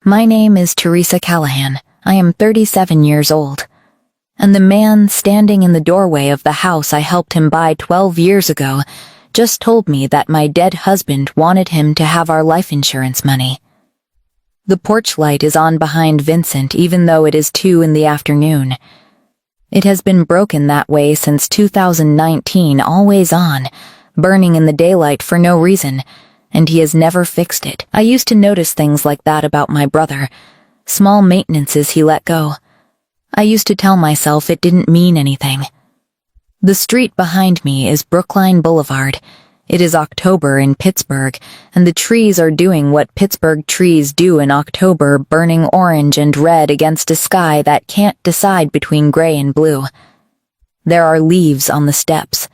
My name is Teresa Callahan. I am 37 years old. And the man standing in the doorway of the house I helped him buy 12 years ago just told me that my dead husband wanted him to have our life insurance money. The porch light is on behind Vincent even though it is 2 in the afternoon. It has been broken that way since 2019, always on, burning in the daylight for no reason, and he has never fixed it. I used to notice things like that about my brother, small maintenances he let go. I used to tell myself it didn't mean anything. The street behind me is Brookline Boulevard. It is October in Pittsburgh, and the trees are doing what Pittsburgh trees do in October, burning orange and red against a sky that can't decide between gray and blue. There are leaves on the steps.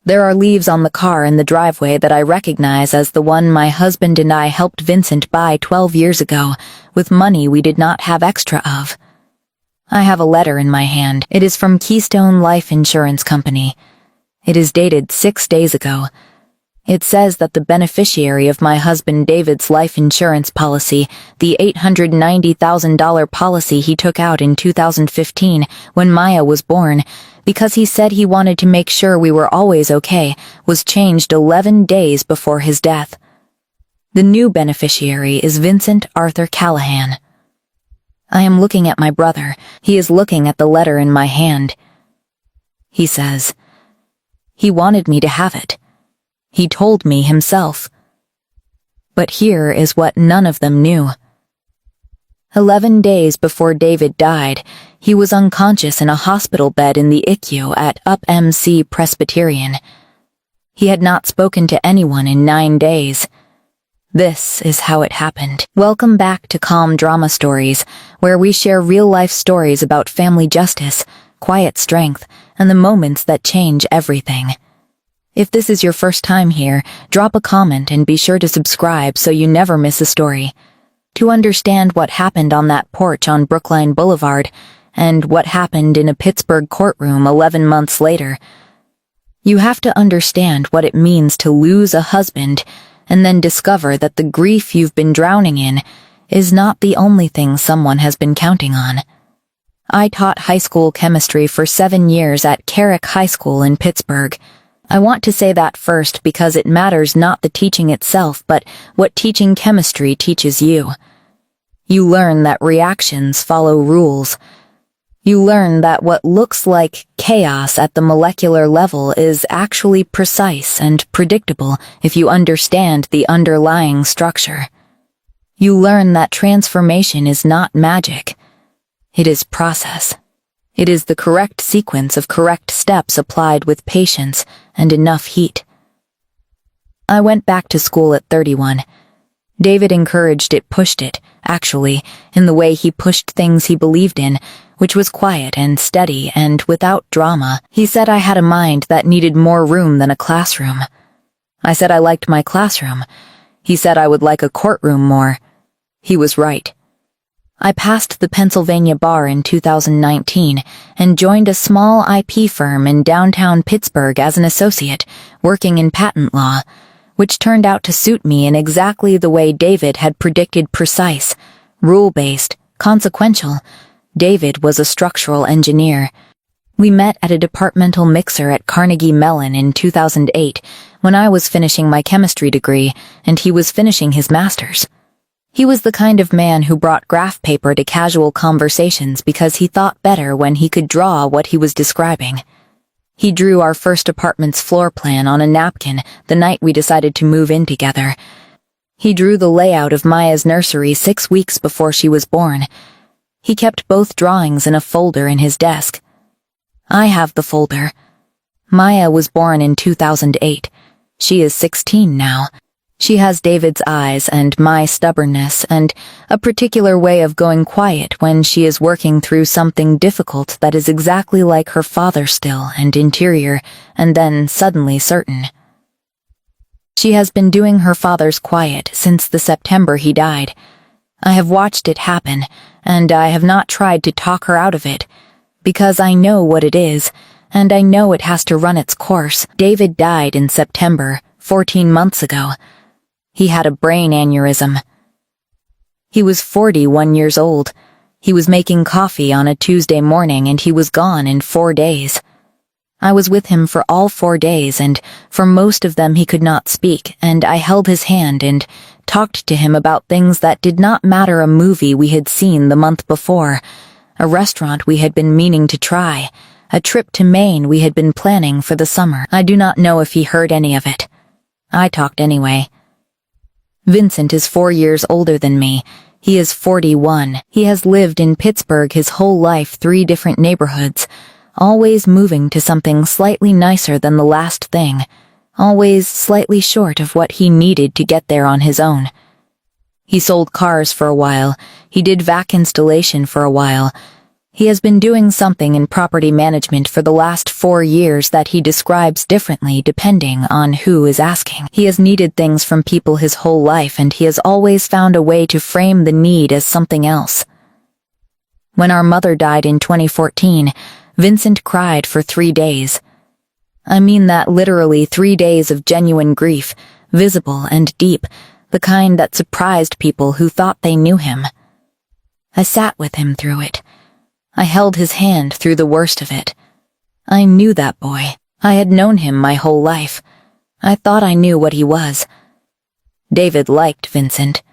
There are leaves on the car in the driveway that I recognize as the one my husband and I helped Vincent buy 12 years ago, with money we did not have extra of. I have a letter in my hand. It is from Keystone Life Insurance Company. It is dated 6 days ago. It says that the beneficiary of my husband David's life insurance policy, the $890,000 policy he took out in 2015 when Maya was born, because he said he wanted to make sure we were always okay, was changed 11 days before his death. The new beneficiary is Vincent Arthur Callahan. I am looking at my brother. He is looking at the letter in my hand. He says, "He wanted me to have it. He told me himself." But here is what none of them knew. 11 days before David died, he was unconscious in a hospital bed in the ICU at UP-MC Presbyterian. He had not spoken to anyone in 9 days. This is how it happened. Welcome back to Calm Drama Stories, where we share real-life stories about family justice, quiet strength, and the moments that change everything. If this is your first time here, drop a comment and be sure to subscribe so you never miss a story. To understand what happened on that porch on Brookline Boulevard, and what happened in a Pittsburgh courtroom 11 months later, you have to understand what it means to lose a husband and then discover that the grief you've been drowning in is not the only thing someone has been counting on. I taught high school chemistry for 7 years at Carrick High School in Pittsburgh. I want to say that first because it matters not the teaching itself, but what teaching chemistry teaches you. You learn that reactions follow rules. You learn that what looks like chaos at the molecular level is actually precise and predictable if you understand the underlying structure. You learn that transformation is not magic. It is process. It is the correct sequence of correct steps applied with patience and enough heat. I went back to school at 31. David encouraged it, pushed it, actually, in the way he pushed things he believed in, which was quiet and steady and without drama. He said I had a mind that needed more room than a classroom. I said I liked my classroom. He said I would like a courtroom more. He was right. I passed the Pennsylvania bar in 2019 and joined a small IP firm in downtown Pittsburgh as an associate, working in patent law, which turned out to suit me in exactly the way David had predicted: precise, rule-based, consequential. David was a structural engineer. We met at a departmental mixer at Carnegie Mellon in 2008 when I was finishing my chemistry degree and he was finishing his master's. He was the kind of man who brought graph paper to casual conversations because he thought better when he could draw what he was describing. He drew our first apartment's floor plan on a napkin the night we decided to move in together. He drew the layout of Maya's nursery 6 weeks before she was born. He kept both drawings in a folder in his desk. I have the folder. Maya was born in 2008. She is 16 now. She has David's eyes and my stubbornness and a particular way of going quiet when she is working through something difficult that is exactly like her father still and interior, and then suddenly certain. She has been doing her father's quiet since the September he died. I have watched it happen, and I have not tried to talk her out of it, because I know what it is, and I know it has to run its course. David died in September, 14 months ago. He had a brain aneurysm. He was 41 years old. He was making coffee on a Tuesday morning and he was gone in 4 days. I was with him for all 4 days, and for most of them he could not speak, and I held his hand and talked to him about things that did not matter. A movie we had seen the month before, a restaurant we had been meaning to try, a trip to Maine we had been planning for the summer. I do not know if he heard any of it. I talked anyway. Vincent is 4 years older than me. He is 41. He has lived in Pittsburgh his whole life, 3 different neighborhoods, always moving to something slightly nicer than the last thing, always slightly short of what he needed to get there on his own. He sold cars for a while. He did vac installation for a while. He has been doing something in property management for the last 4 years that he describes differently depending on who is asking. He has needed things from people his whole life, and he has always found a way to frame the need as something else. When our mother died in 2014, Vincent cried for 3 days. I mean that literally 3 days of genuine grief, visible and deep, the kind that surprised people who thought they knew him. I sat with him through it. I held his hand through the worst of it. I knew that boy. I had known him my whole life. I thought I knew what he was. David liked Vincent.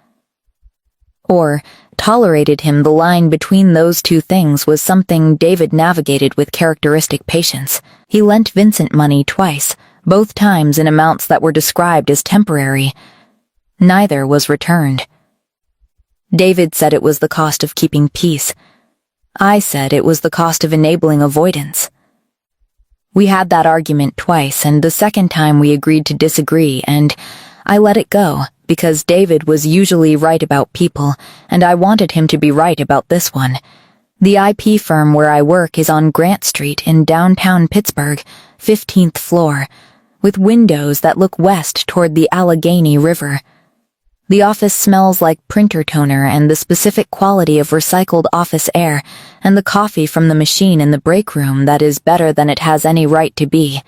Or tolerated him. The line between those two things was something David navigated with characteristic patience. He lent Vincent money twice, both times in amounts that were described as temporary. Neither was returned. David said it was the cost of keeping peace. I said it was the cost of enabling avoidance. We had that argument twice, and the second time we agreed to disagree, and I let it go, because David was usually right about people, and I wanted him to be right about this one. The IP firm where I work is on Grant Street in downtown Pittsburgh, 15th floor, with windows that look west toward the Allegheny River. The office smells like printer toner and the specific quality of recycled office air, and the coffee from the machine in the break room that is better than it has any right to be.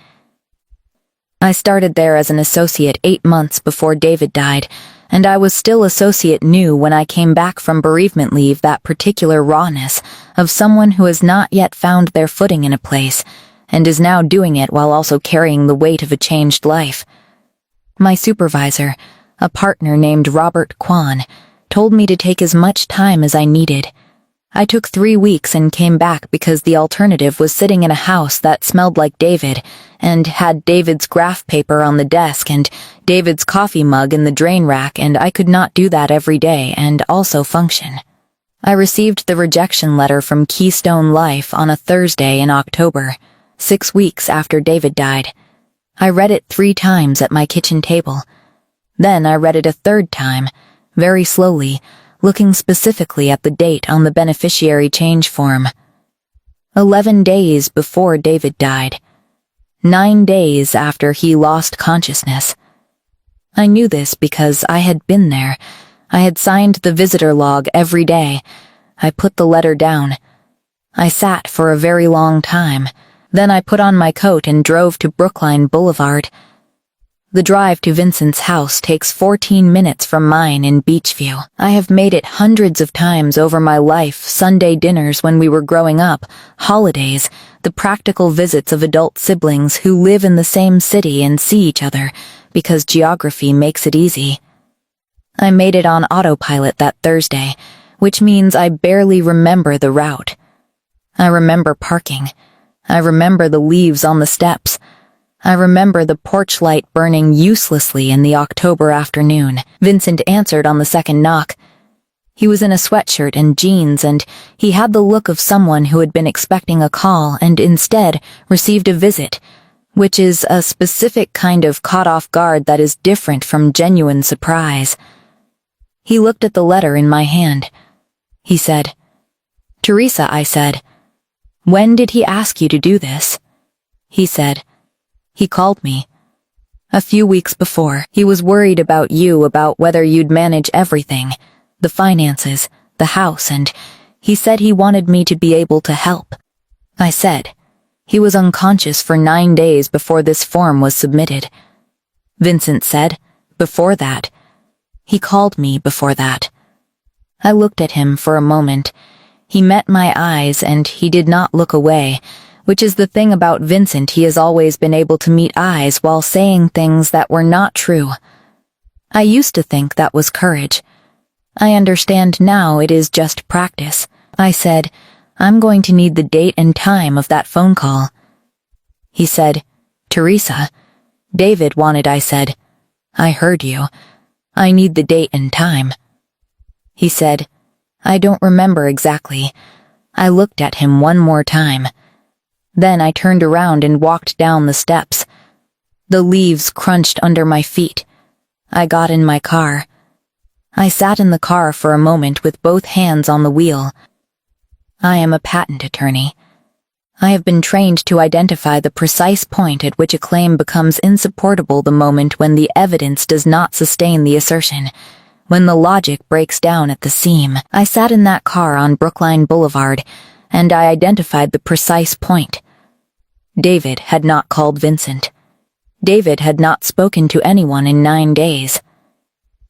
I started there as an associate 8 months before David died, and I was still associate new when I came back from bereavement leave. That particular rawness of someone who has not yet found their footing in a place, and is now doing it while also carrying the weight of a changed life. My supervisor, a partner named Robert Kwan, told me to take as much time as I needed. I took 3 weeks and came back because the alternative was sitting in a house that smelled like David, and had David's graph paper on the desk and David's coffee mug in the drain rack, and I could not do that every day and also function. I received the rejection letter from Keystone Life on a Thursday in October, 6 weeks after David died. I read it 3 times at my kitchen table. Then I read it a 3rd time, very slowly, looking specifically at the date on the beneficiary change form. 11 days before David died. 9 days after he lost consciousness. I knew this because I had been there. I had signed the visitor log every day. I put the letter down. I sat for a very long time. Then I put on my coat and drove to Brookline Boulevard. The drive to Vincent's house takes 14 minutes from mine in Beachview. I have made it hundreds of times over my life, Sunday dinners when we were growing up, holidays, the practical visits of adult siblings who live in the same city and see each other, because geography makes it easy. I made it on autopilot that Thursday, which means I barely remember the route. I remember parking. I remember the leaves on the steps. I remember the porch light burning uselessly in the October afternoon. Vincent answered on the second knock. He was in a sweatshirt and jeans, and he had the look of someone who had been expecting a call and instead received a visit, which is a specific kind of caught off guard that is different from genuine surprise. He looked at the letter in my hand. He said, "Teresa," I said. "When did he ask you to do this?" He said, "He called me. A few weeks before. He was worried about you, about whether you'd manage everything, the finances, the house, and he said he wanted me to be able to help." I said, "He was unconscious for 9 days before this form was submitted." Vincent said, "Before that." He called me before that. I looked at him for a moment. He met my eyes and he did not look away, which is the thing about Vincent. He has always been able to meet eyes while saying things that were not true. I used to think that was courage. I understand now it is just practice. I said, I'm going to need the date and time of that phone call. He said, Teresa. David wanted. I said, I heard you. I need the date and time. He said, I don't remember exactly. I looked at him one more time. Then I turned around and walked down the steps. The leaves crunched under my feet. I got in my car. I sat in the car for a moment with both hands on the wheel. I am a patent attorney. I have been trained to identify the precise point at which a claim becomes insupportable, the moment when the evidence does not sustain the assertion, when the logic breaks down at the seam. I sat in that car on Brookline Boulevard, and I identified the precise point. David had not called Vincent. David had not spoken to anyone in 9 days.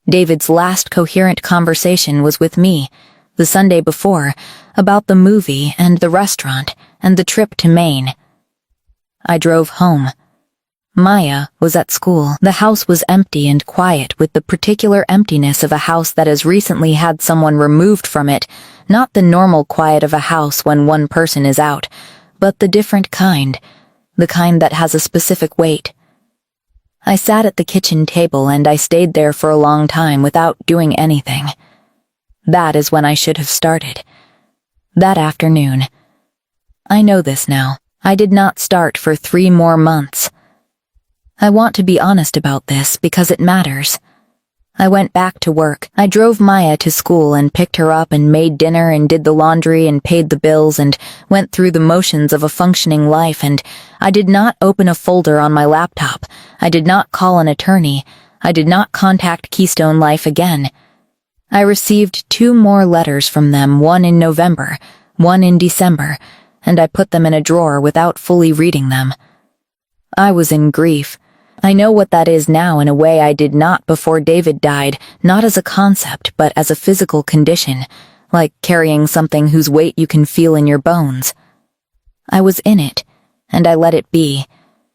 David's last coherent conversation was with me, the Sunday before, about the movie and the restaurant and the trip to Maine. I drove home. Maya was at school. The house was empty and quiet, with the particular emptiness of a house that has recently had someone removed from it, not the normal quiet of a house when one person is out, but the different kind, the kind that has a specific weight. I sat at the kitchen table and I stayed there for a long time without doing anything. That is when I should have started. That afternoon. I know this now. I did not start for 3 more months. I want to be honest about this because it matters. I went back to work. I drove Maya to school and picked her up and made dinner and did the laundry and paid the bills and went through the motions of a functioning life, and I did not open a folder on my laptop. I did not call an attorney. I did not contact Keystone Life again. I received 2 more letters from them, one in November, one in December, and I put them in a drawer without fully reading them. I was in grief. I know what that is now in a way I did not before David died, not as a concept, but as a physical condition, like carrying something whose weight you can feel in your bones. I was in it, and I let it be,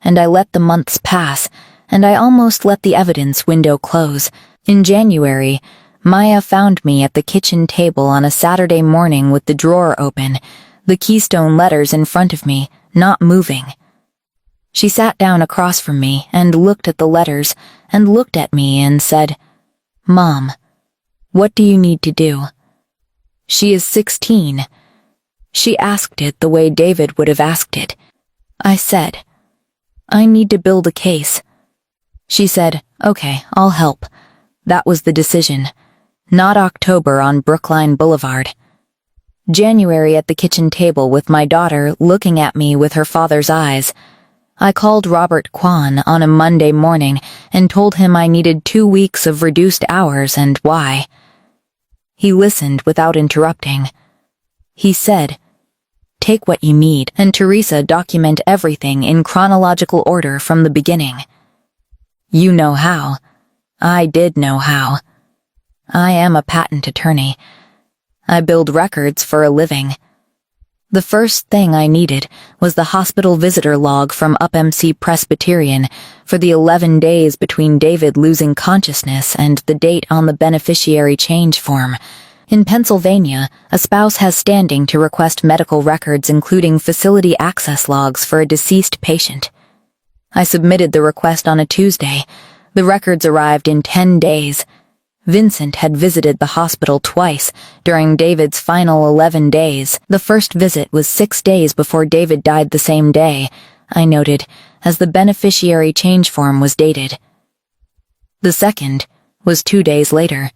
and I let the months pass, and I almost let the evidence window close. In January, Maya found me at the kitchen table on a Saturday morning with the drawer open, the Keystone letters in front of me, not moving. She sat down across from me and looked at the letters and looked at me and said, Mom, what do you need to do? She is 16. She asked it the way David would have asked it. I said, I need to build a case. She said, okay, I'll help. That was the decision. Not October on Brookline Boulevard. January at the kitchen table with my daughter looking at me with her father's eyes. I called Robert Kwan on a Monday morning and told him I needed 2 weeks of reduced hours and why. He listened without interrupting. He said, take what you need, and Teresa, document everything in chronological order from the beginning. You know how. I did know how. I am a patent attorney. I build records for a living. The first thing I needed was the hospital visitor log from UpMC Presbyterian for the 11 days between David losing consciousness and the date on the beneficiary change form. In Pennsylvania, a spouse has standing to request medical records including facility access logs for a deceased patient. I submitted the request on a Tuesday. The records arrived in 10 days. Vincent had visited the hospital twice during David's final 11 days. The first visit was 6 days before David died the same day, I noted, as the beneficiary change form was dated. The second was 2 days later.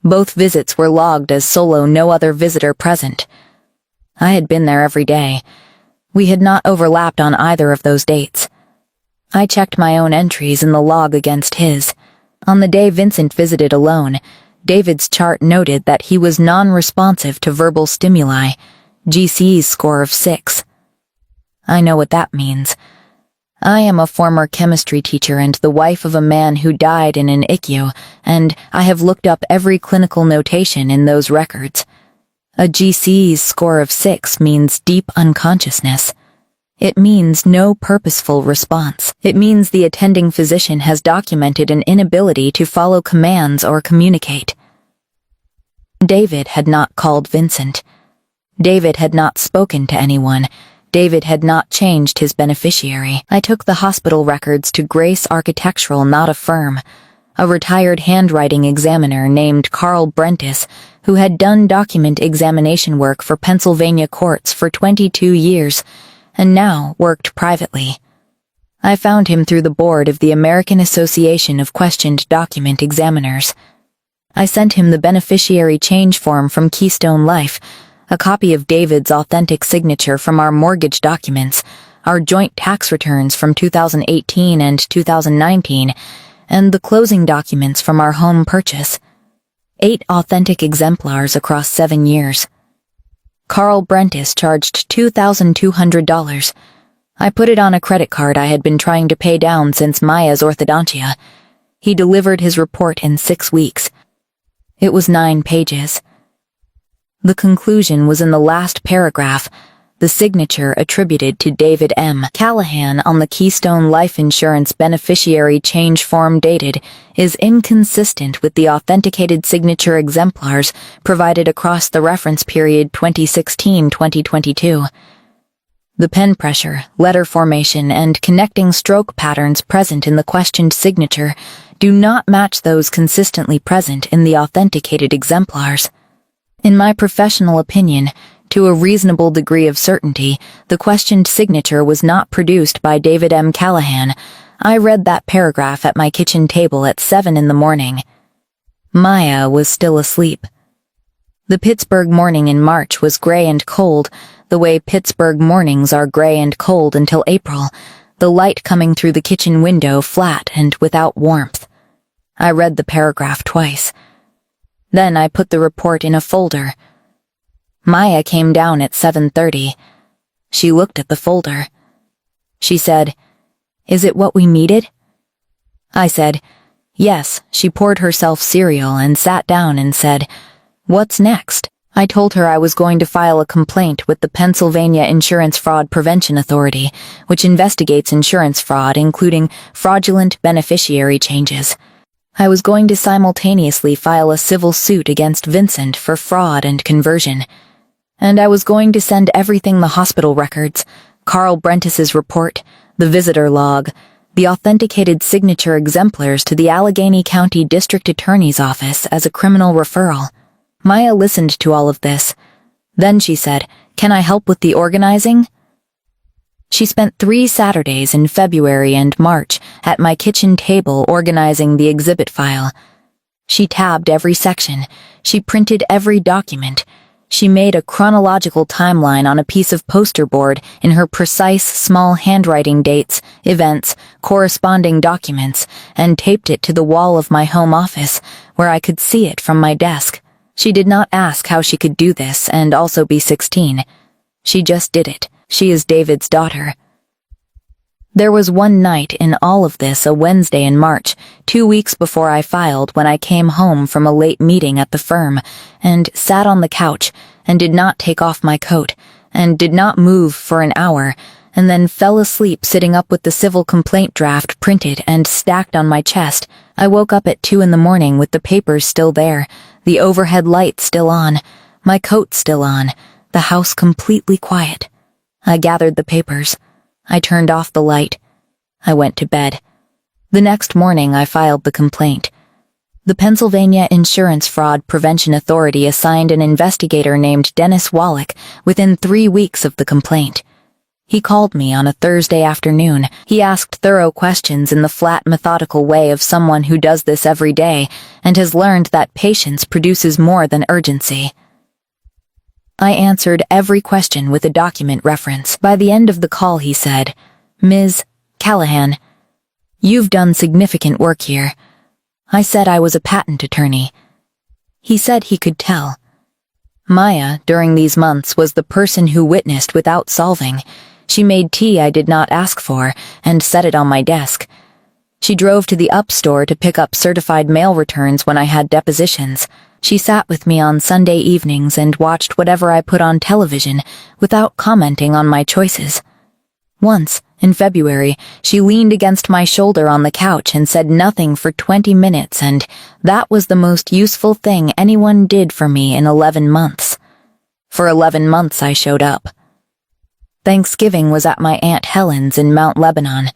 Both visits were logged as solo, no other visitor present. I had been there every day. We had not overlapped on either of those dates. I checked my own entries in the log against his. On the day Vincent visited alone, David's chart noted that he was non-responsive to verbal stimuli, GCS score of 6. I know what that means. I am a former chemistry teacher and the wife of a man who died in an ICU, and I have looked up every clinical notation in those records. A GCS score of 6 means deep unconsciousness. It means no purposeful response. It means the attending physician has documented an inability to follow commands or communicate. David had not called Vincent. David had not spoken to anyone. David had not changed his beneficiary. I took the hospital records to Grace Architectural, not a firm. A retired handwriting examiner named Carl Brentis, who had done document examination work for Pennsylvania courts for 22 years, and now worked privately. I found him through the board of the American Association of Questioned Document Examiners. I sent him the beneficiary change form from Keystone Life, a copy of David's authentic signature from our mortgage documents, our joint tax returns from 2018 and 2019, and the closing documents from our home purchase. 8 authentic exemplars across 7 years. Carl Brentis charged $2,200. I put it on a credit card I had been trying to pay down since Maya's orthodontia. He delivered his report in 6 weeks. It was 9 pages. The conclusion was in the last paragraph, the signature attributed to David M. Callahan on the Keystone Life Insurance beneficiary change form dated is inconsistent with the authenticated signature exemplars provided across the reference period 2016-2022. The pen pressure, letter formation, and connecting stroke patterns present in the questioned signature do not match those consistently present in the authenticated exemplars. In my professional opinion, to a reasonable degree of certainty, the questioned signature was not produced by David M. Callahan. I read that paragraph at my kitchen table at 7 in the morning. Maya was still asleep. The Pittsburgh morning in March was gray and cold, the way Pittsburgh mornings are gray and cold until April, the light coming through the kitchen window flat and without warmth. I read the paragraph twice. Then I put the report in a folder. Maya came down at 7:30. She looked at the folder. She said, "Is it what we needed?" I said, "Yes." She poured herself cereal and sat down and said, "What's next?" I told her I was going to file a complaint with the Pennsylvania Insurance Fraud Prevention Authority, which investigates insurance fraud, including fraudulent beneficiary changes. I was going to simultaneously file a civil suit against Vincent for fraud and conversion. And I was going to send everything, the hospital records, Carl Brentis's report, the visitor log, the authenticated signature exemplars to the Allegheny County District Attorney's Office as a criminal referral. Maya listened to all of this. Then she said, "Can I help with the organizing?" She spent 3 Saturdays in February and March at my kitchen table organizing the exhibit file. She tabbed every section. She printed every document. She made a chronological timeline on a piece of poster board in her precise small handwriting, dates, events, corresponding documents, and taped it to the wall of my home office, where I could see it from my desk. She did not ask how she could do this and also be 16. She just did it. She is David's daughter. There was one night in all of this, a Wednesday in March, 2 weeks before I filed, when I came home from a late meeting at the firm, and sat on the couch, and did not take off my coat, and did not move for an hour, and then fell asleep sitting up with the civil complaint draft printed and stacked on my chest. I woke up at 2 in the morning with the papers still there, the overhead light still on, my coat still on, the house completely quiet. I gathered the papers. I turned off the light. I went to bed. The next morning I filed the complaint. The Pennsylvania Insurance Fraud Prevention Authority assigned an investigator named Dennis Wallach within 3 weeks of the complaint. He called me on a Thursday afternoon. He asked thorough questions in the flat, methodical way of someone who does this every day and has learned that patience produces more than urgency. I answered every question with a document reference. By the end of the call he said, "Ms. Callahan, you've done significant work here." I said I was a patent attorney. He said he could tell. Maya, during these months, was the person who witnessed without solving. She made tea I did not ask for and set it on my desk. She drove to the Up store to pick up certified mail returns when I had depositions. She sat with me on Sunday evenings and watched whatever I put on television without commenting on my choices. Once, in February, she leaned against my shoulder on the couch and said nothing for 20 minutes, and that was the most useful thing anyone did for me in 11 months. For 11 months I showed up. Thanksgiving was at my Aunt Helen's in Mount Lebanon.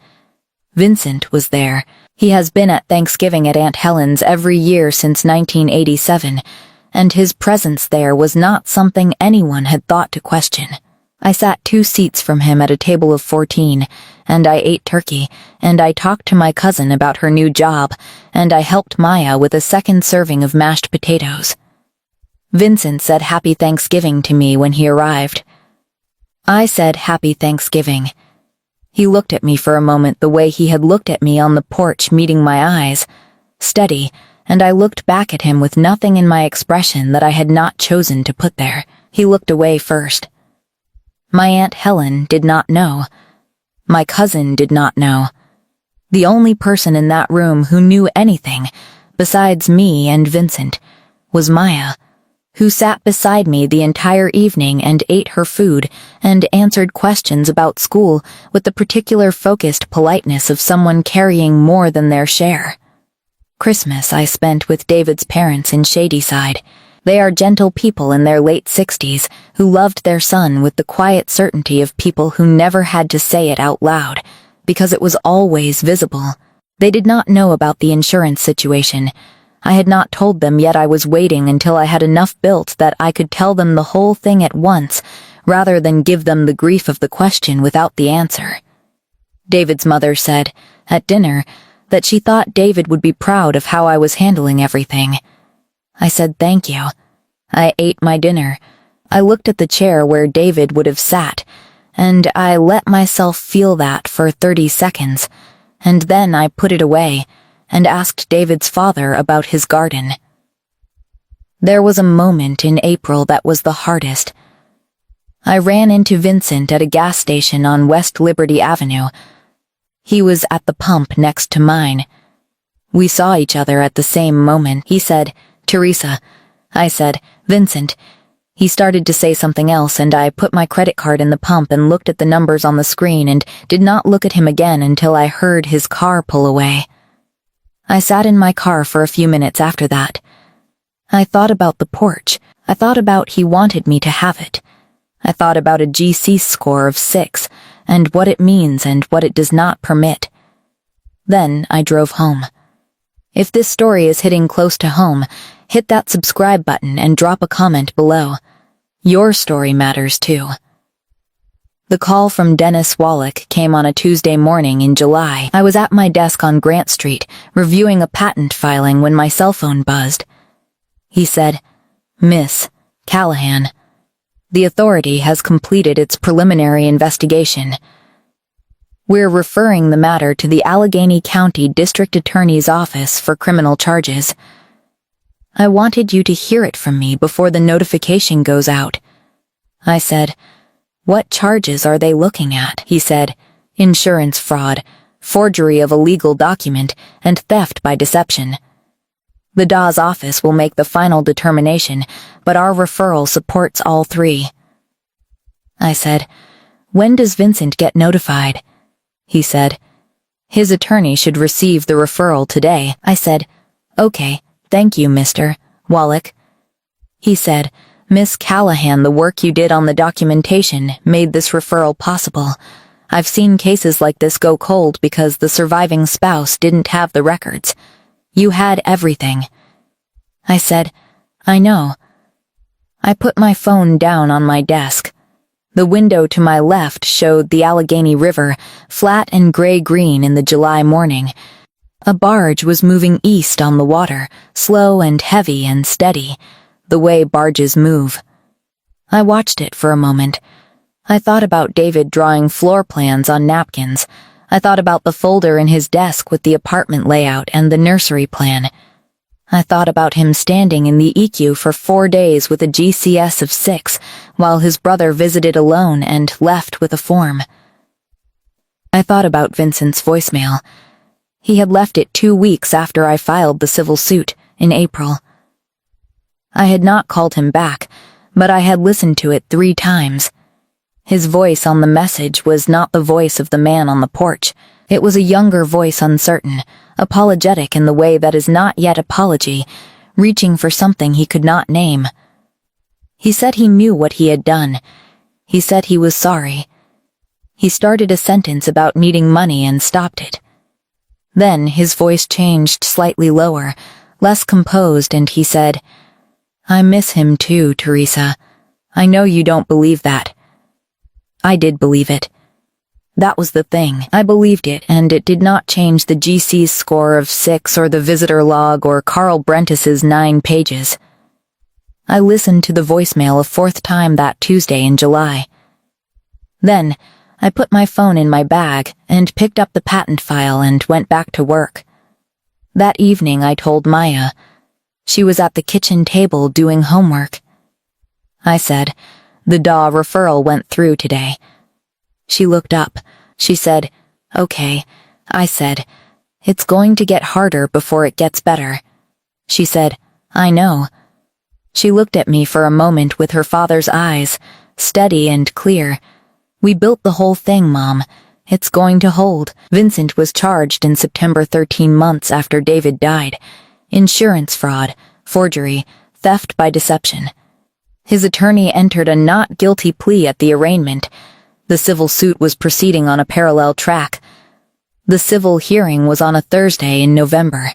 Vincent was there. He has been at Thanksgiving at Aunt Helen's every year since 1987, and his presence there was not something anyone had thought to question. I sat 2 seats from him at a table of 14, and I ate turkey, and I talked to my cousin about her new job, and I helped Maya with a second serving of mashed potatoes. Vincent said Happy Thanksgiving to me when he arrived. I said Happy Thanksgiving. He looked at me for a moment the way he had looked at me on the porch, meeting my eyes, steady, and I looked back at him with nothing in my expression that I had not chosen to put there. He looked away first. My Aunt Helen did not know. My cousin did not know. The only person in that room who knew anything, besides me and Vincent, was Maya, who sat beside me the entire evening and ate her food and answered questions about school with the particular focused politeness of someone carrying more than their share. Christmas I spent with David's parents in Shadyside. They are gentle people in their late 60s who loved their son with the quiet certainty of people who never had to say it out loud, because it was always visible. They did not know about the insurance situation. I had not told them yet. I was waiting until I had enough built that I could tell them the whole thing at once, rather than give them the grief of the question without the answer. David's mother said, at dinner, that she thought David would be proud of how I was handling everything. I said thank you. I ate my dinner. I looked at the chair where David would have sat, and I let myself feel that for 30 seconds, and then I put it away and asked David's father about his garden. There was a moment in April that was the hardest. I ran into Vincent at a gas station on West Liberty Avenue. He was at the pump next to mine. We saw each other at the same moment. He said, "Teresa." I said, "Vincent." He started to say something else, and I put my credit card in the pump and looked at the numbers on the screen and did not look at him again until I heard his car pull away. I sat in my car for a few minutes after that. I thought about the porch. I thought about he wanted me to have it. I thought about a GCS score of 6 and what it means and what it does not permit. Then I drove home. If this story is hitting close to home, hit that subscribe button and drop a comment below. Your story matters too. The call from Dennis Wallach came on a Tuesday morning in July. I was at my desk on Grant Street, reviewing a patent filing when my cell phone buzzed. He said, "Miss Callahan, the authority has completed its preliminary investigation. We're referring the matter to the Allegheny County District Attorney's Office for criminal charges. I wanted you to hear it from me before the notification goes out." I said, "What charges are they looking at?" He said, "Insurance fraud, forgery of a legal document, and theft by deception. The DA's office will make the final determination, but our referral supports all 3. I said, "When does Vincent get notified?" He said, "His attorney should receive the referral today." I said, "Okay, thank you, Mr. Wallach." He said, "Miss Callahan, the work you did on the documentation made this referral possible. I've seen cases like this go cold because the surviving spouse didn't have the records. You had everything." I said, "I know." I put my phone down on my desk. The window to my left showed the Allegheny River, flat and gray-green in the July morning. A barge was moving east on the water, slow and heavy and steady, the way barges move. I watched it for a moment. I thought about David drawing floor plans on napkins. I thought about the folder in his desk with the apartment layout and the nursery plan. I thought about him standing in the EQ for 4 days with a GCS of 6, while his brother visited alone and left with a form. I thought about Vincent's voicemail. He had left it 2 weeks after I filed the civil suit in April. I had not called him back, but I had listened to it 3 times. His voice on the message was not the voice of the man on the porch. It was a younger voice, uncertain, apologetic in the way that is not yet apology, reaching for something he could not name. He said he knew what he had done. He said he was sorry. He started a sentence about needing money and stopped it. Then his voice changed slightly lower, less composed, and he said, "I miss him too, Teresa. I know you don't believe that." I did believe it. That was the thing. I believed it, and it did not change the GC's score of 6 or the visitor log or Carl Brentis's 9 pages. I listened to the voicemail a 4th time that Tuesday in July. Then, I put my phone in my bag and picked up the patent file and went back to work. That evening I told Maya. She was at the kitchen table doing homework. I said, "The DAW referral went through today." She looked up. She said, "Okay." I said, "It's going to get harder before it gets better." She said, "I know." She looked at me for a moment with her father's eyes, steady and clear. "We built the whole thing, Mom. It's going to hold." Vincent was charged in September 13 months after David died. Insurance fraud, forgery, theft by deception. His attorney entered a not guilty plea at the arraignment. The civil suit was proceeding on a parallel track. The civil hearing was on a Thursday in November.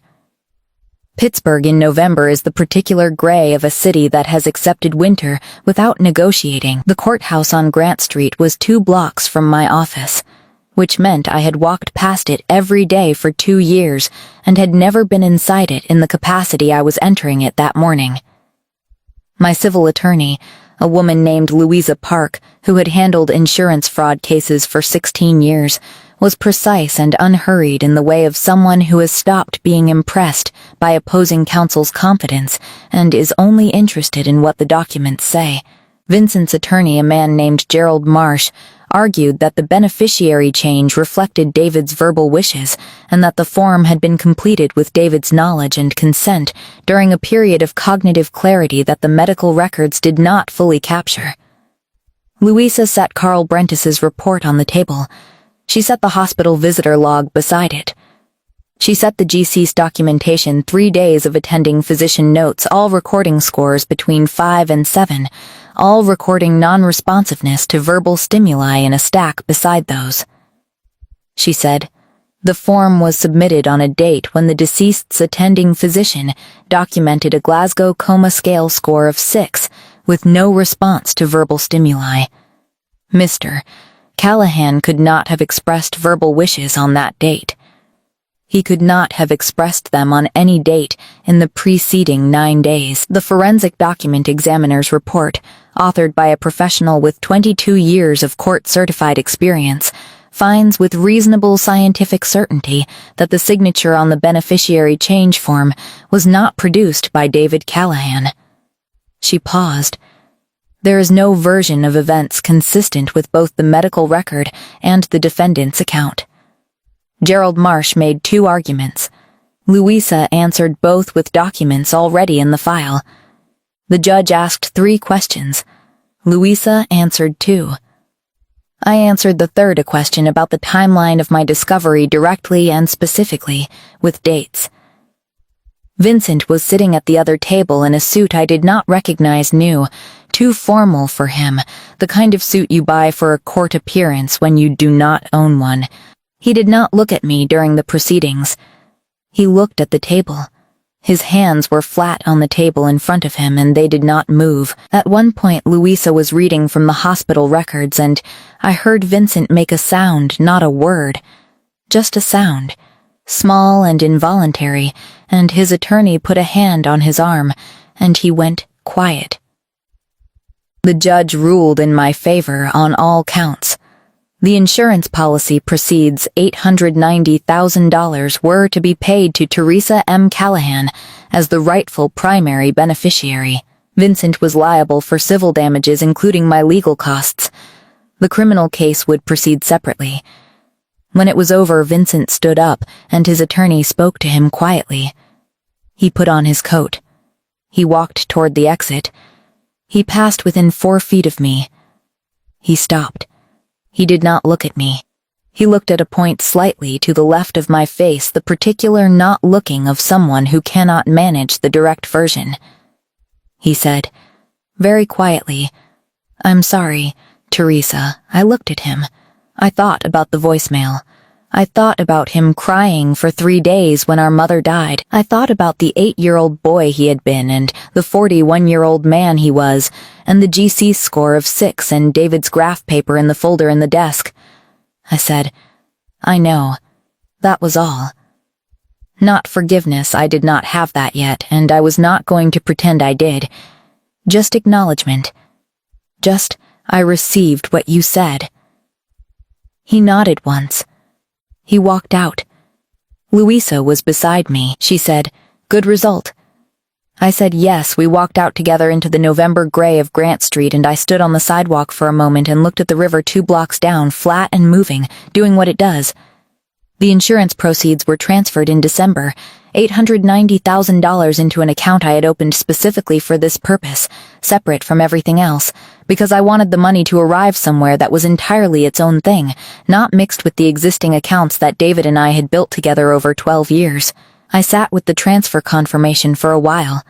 Pittsburgh in November is the particular gray of a city that has accepted winter without negotiating. The courthouse on Grant Street was 2 blocks from my office, which meant I had walked past it every day for 2 years and had never been inside it in the capacity I was entering it that morning. My civil attorney, a woman named Louisa Park, who had handled insurance fraud cases for 16 years, was precise and unhurried in the way of someone who has stopped being impressed by opposing counsel's confidence and is only interested in what the documents say. Vincent's attorney, a man named Gerald Marsh, argued that the beneficiary change reflected David's verbal wishes and that the form had been completed with David's knowledge and consent during a period of cognitive clarity that the medical records did not fully capture. Louisa set Carl Brentis's report on the table. She set the hospital visitor log beside it. She set the GC's documentation, 3 days of attending physician notes, all recording scores between 5 and 7, all recording non-responsiveness to verbal stimuli in a stack beside those. She said, the form was submitted on a date when the deceased's attending physician documented a Glasgow Coma Scale score of 6, with no response to verbal stimuli. Mr. Callahan could not have expressed verbal wishes on that date. He could not have expressed them on any date in the preceding 9 days. The forensic document examiner's report, authored by a professional with 22 years of court-certified experience, finds with reasonable scientific certainty that the signature on the beneficiary change form was not produced by David Callahan. She paused. There is no version of events consistent with both the medical record and the defendant's account. Gerald Marsh made 2 arguments. Louisa answered both with documents already in the file. The judge asked 3 questions. Louisa answered 2. I answered the third, a question about the timeline of my discovery directly and specifically, with dates. Vincent was sitting at the other table in a suit I did not recognize new, too formal for him, the kind of suit you buy for a court appearance when you do not own one. He did not look at me during the proceedings. He looked at the table. His hands were flat on the table in front of him and they did not move. At one point Louisa was reading from the hospital records and I heard Vincent make a sound, not a word. Just a sound. Small and involuntary, and his attorney put a hand on his arm, and he went quiet. The judge ruled in my favor on all counts. The insurance policy proceeds $890,000 were to be paid to Teresa M. Callahan as the rightful primary beneficiary. Vincent was liable for civil damages including my legal costs. The criminal case would proceed separately. When it was over, Vincent stood up, and his attorney spoke to him quietly. He put on his coat. He walked toward the exit. He passed within 4 feet of me. He stopped. He did not look at me. He looked at a point slightly to the left of my face, the particular not looking of someone who cannot manage the direct version. He said, very quietly, "I'm sorry, Teresa." I looked at him. I thought about the voicemail. I thought about him crying for 3 days when our mother died. I thought about the 8-year-old boy he had been and the 41-year-old man he was, and the GCS score of 6 and David's graph paper in the folder in the desk. I said, "I know." That was all. Not forgiveness, I did not have that yet, and I was not going to pretend I did. Just acknowledgement. Just, "I received what you said." He nodded once. He walked out. Louisa was beside me. She said, "Good result." I said yes. We walked out together into the November gray of Grant Street, and I stood on the sidewalk for a moment and looked at the river 2 blocks down, flat and moving, doing what it does. The insurance proceeds were transferred in December, $890,000 into an account I had opened specifically for this purpose, separate from everything else, because I wanted the money to arrive somewhere that was entirely its own thing, not mixed with the existing accounts that David and I had built together over 12 years. I sat with the transfer confirmation for a while.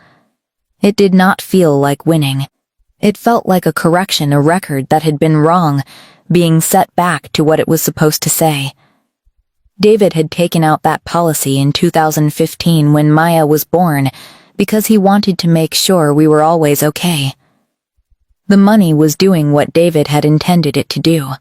It did not feel like winning. It felt like a correction, a record that had been wrong, being set back to what it was supposed to say. David had taken out that policy in 2015 when Maya was born because he wanted to make sure we were always okay. The money was doing what David had intended it to do.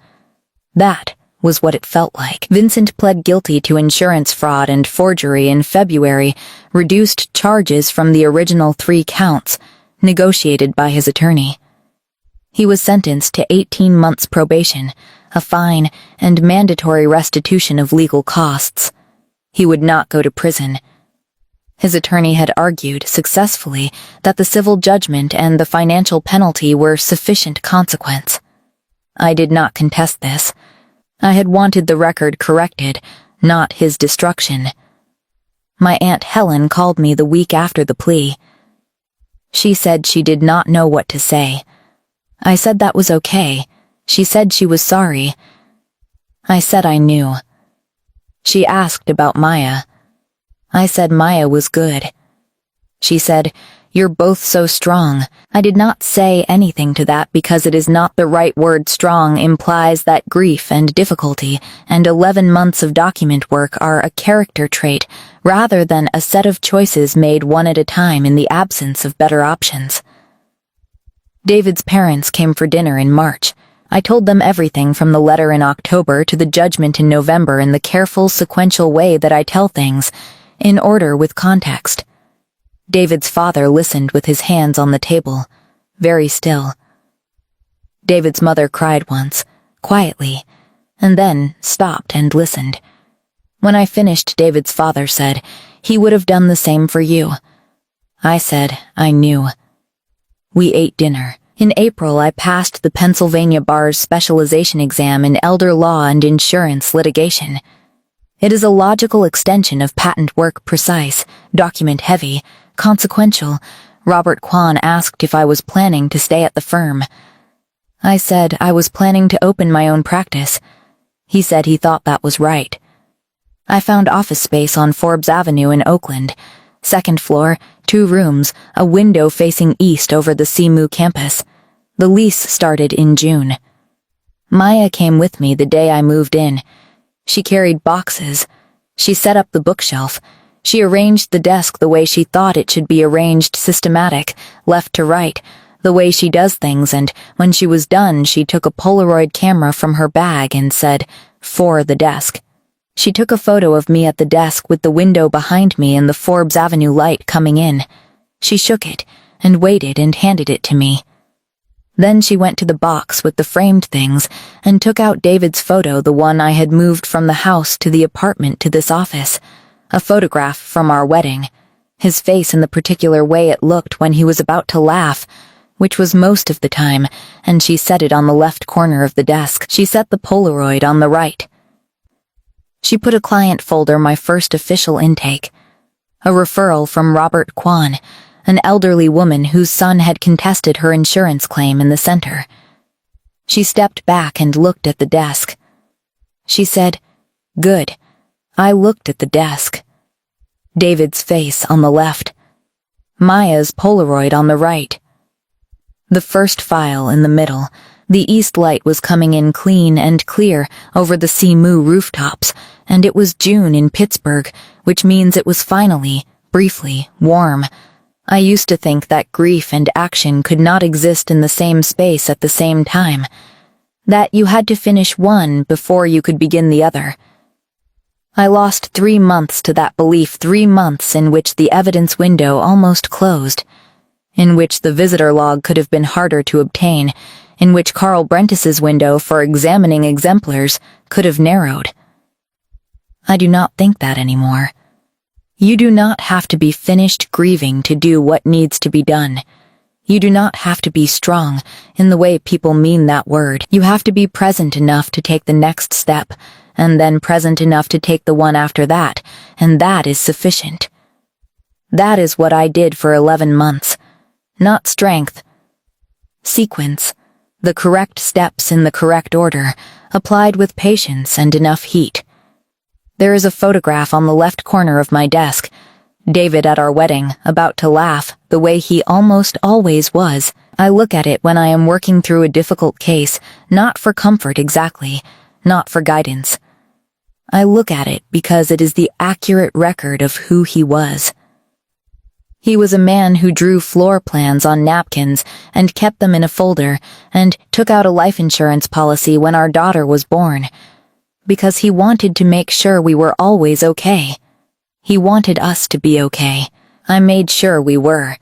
That was what it felt like. Vincent pled guilty to insurance fraud and forgery in February, reduced charges from the original 3 counts, negotiated by his attorney. He was sentenced to 18 months probation, a fine, and mandatory restitution of legal costs. He would not go to prison. His attorney had argued, successfully, that the civil judgment and the financial penalty were sufficient consequence. I did not contest this. I had wanted the record corrected, not his destruction. My Aunt Helen called me the week after the plea. She said she did not know what to say. I said that was okay. She said she was sorry. I said I knew. She asked about Maya. I said Maya was good. She said, "You're both so strong." I did not say anything to that because it is not the right word. Strong implies that grief and difficulty and 11 months of document work are a character trait rather than a set of choices made one at a time in the absence of better options. David's parents came for dinner in March. I told them everything from the letter in October to the judgment in November in the careful, sequential way that I tell things, in order with context. David's father listened with his hands on the table, very still. David's mother cried once, quietly, and then stopped and listened. When I finished, David's father said, "He would have done the same for you." I said, "I knew." We ate dinner. In April, I passed the Pennsylvania Bar's specialization exam in elder law and insurance litigation. It is a logical extension of patent work, precise, document-heavy, consequential. Robert Kwan asked if I was planning to stay at the firm. I said I was planning to open my own practice. He said he thought that was right. I found office space on Forbes Avenue in Oakland. 2nd floor, 2 rooms, a window facing east over the CMU campus. The lease started in June. Maya came with me the day I moved in. She carried boxes. She set up the bookshelf. She arranged the desk the way she thought it should be arranged, systematic, left to right, the way she does things, and when she was done, she took a Polaroid camera from her bag and said, "For the desk." She took a photo of me at the desk with the window behind me and the Forbes Avenue light coming in. She shook it and waited and handed it to me. Then she went to the box with the framed things and took out David's photo, the one I had moved from the house to the apartment to this office, a photograph from our wedding, his face in the particular way it looked when he was about to laugh, which was most of the time, and she set it on the left corner of the desk. She set the Polaroid on the right. She put a client folder, my first official intake. A referral from Robert Kwan, an elderly woman whose son had contested her insurance claim in the center. She stepped back and looked at the desk. She said, "Good." I looked at the desk. David's face on the left. Maya's Polaroid on the right. The first file in the middle. The east light was coming in clean and clear over the Simu rooftops, and it was June in Pittsburgh, which means it was finally, briefly, warm. I used to think that grief and action could not exist in the same space at the same time, that you had to finish one before you could begin the other. I lost 3 months to that belief, 3 months in which the evidence window almost closed, in which the visitor log could have been harder to obtain, in which Carl Brentis's window for examining exemplars could have narrowed. I do not think that anymore. You do not have to be finished grieving to do what needs to be done. You do not have to be strong in the way people mean that word. You have to be present enough to take the next step, and then present enough to take the one after that, and that is sufficient. That is what I did for 11 months. Not strength. Sequence. The correct steps in the correct order, applied with patience and enough heat. There is a photograph on the left corner of my desk. David at our wedding, about to laugh, the way he almost always was. I look at it when I am working through a difficult case, not for comfort exactly, not for guidance. I look at it because it is the accurate record of who he was. He was a man who drew floor plans on napkins and kept them in a folder and took out a life insurance policy when our daughter was born, because he wanted to make sure we were always okay. He wanted us to be okay. I made sure we were.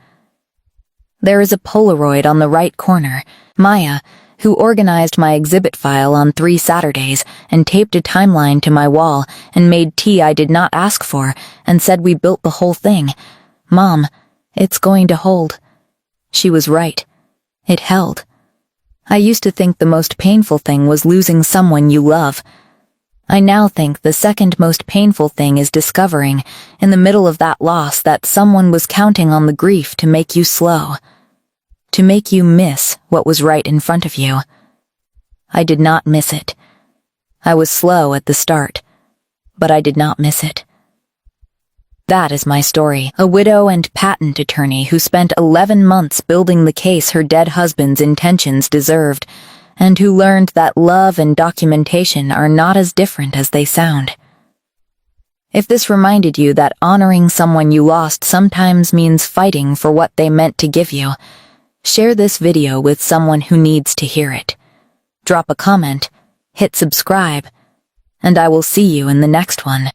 There is a Polaroid on the right corner. Maya, who organized my exhibit file on 3 Saturdays and taped a timeline to my wall and made tea I did not ask for and said we built the whole thing. "Mom, it's going to hold." She was right. It held. I used to think the most painful thing was losing someone you love. I now think the second most painful thing is discovering, in the middle of that loss, that someone was counting on the grief to make you slow, to make you miss what was right in front of you. I did not miss it. I was slow at the start, but I did not miss it. That is my story, a widow and patent attorney who spent 11 months building the case her dead husband's intentions deserved, and who learned that love and documentation are not as different as they sound. If this reminded you that honoring someone you lost sometimes means fighting for what they meant to give you, share this video with someone who needs to hear it. Drop a comment, hit subscribe, and I will see you in the next one.